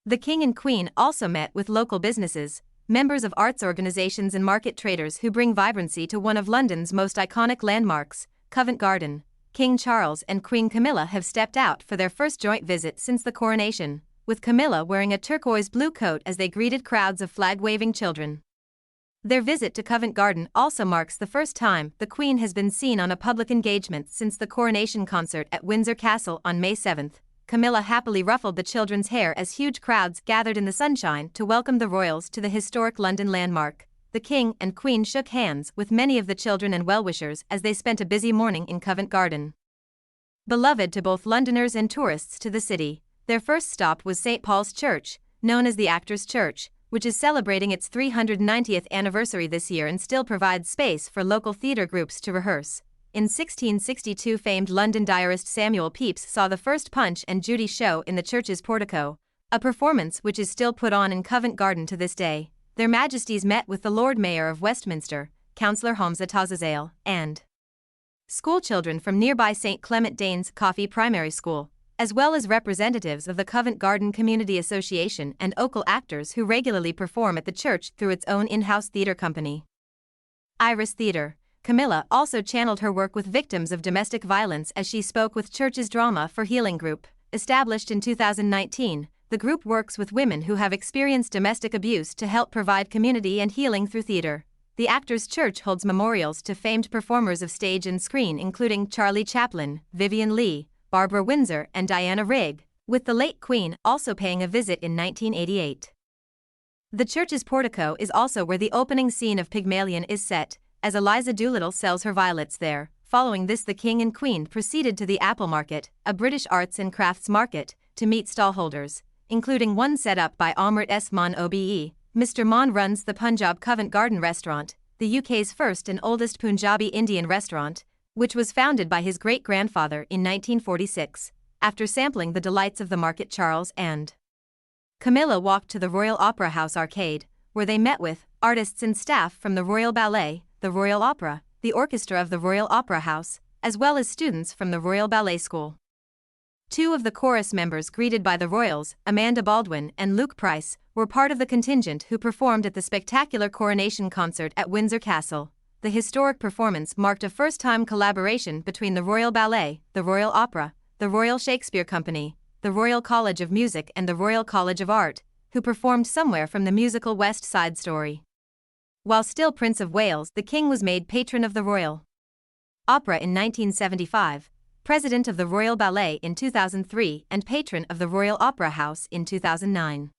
The King and Queen also met with local businesses, members of arts organisations and market traders who bring vibrancy to one of London's most iconic landmarks, Covent Garden. King Charles and Queen Camilla have stepped out for their first joint visit since the coronation, with Camilla wearing a turquoise blue coat as they greeted crowds of flag-waving children. Their visit to Covent Garden also marks the first time the Queen has been seen on a public engagement since the Coronation Concert at Windsor Castle on May 7. Camilla happily ruffled the children's hair as huge crowds gathered in the sunshine to welcome the royals to the historic London landmark. The King and Queen shook hands with many of the children and well-wishers as they spent a busy morning in Covent Garden. Beloved to both Londoners and tourists to the city, their first stop was St. Paul's Church, known as the Actors' Church, which is celebrating its 390th anniversary this year and still provides space for local theatre groups to rehearse. In 1662, famed London diarist Samuel Pepys saw the first Punch and Judy show in the church's portico, a performance which is still put on in Covent Garden to this day. Their Majesties met with the Lord Mayor of Westminster, Councillor Hamza Tazazale, and schoolchildren from nearby St. Clement Danes Coffee Primary School, as well as representatives of the Covent Garden Community Association and local actors who regularly perform at the church through its own in-house theatre company, Iris Theatre. Camilla also channeled her work with victims of domestic violence as she spoke with Church's Drama for Healing Group. Established in 2019, the group works with women who have experienced domestic abuse to help provide community and healing through theatre. The Actors' Church holds memorials to famed performers of stage and screen including Charlie Chaplin, Vivien Leigh, Barbara Windsor and Diana Rigg, with the late Queen also paying a visit in 1988. The church's portico is also where the opening scene of Pygmalion is set, as Eliza Doolittle sells her violets there. Following this, the King and Queen proceeded to the Apple Market, a British arts and crafts market, to meet stallholders, including one set up by Amrit S. Maan Obe. Mr. Maan runs the Punjab Covent Garden restaurant, the UK's first and oldest Punjabi Indian restaurant, which was founded by his great-grandfather in 1946. After sampling the delights of the market, Charles and Camilla walked to the Royal Opera House Arcade, where they met with artists and staff from the Royal Ballet, the Royal Opera, the orchestra of the Royal Opera House, as well as students from the Royal Ballet School. Two of the chorus members greeted by the royals, Amanda Baldwin and Luke Price, were part of the contingent who performed at the spectacular Coronation Concert at Windsor Castle. The historic performance marked a first-time collaboration between the Royal Ballet, the Royal Opera, the Royal Shakespeare Company, the Royal College of Music and the Royal College of Art, who performed somewhere from the musical West Side Story. While still Prince of Wales, the King was made patron of the Royal Opera in 1975, president of the Royal Ballet in 2003 and patron of the Royal Opera House in 2009.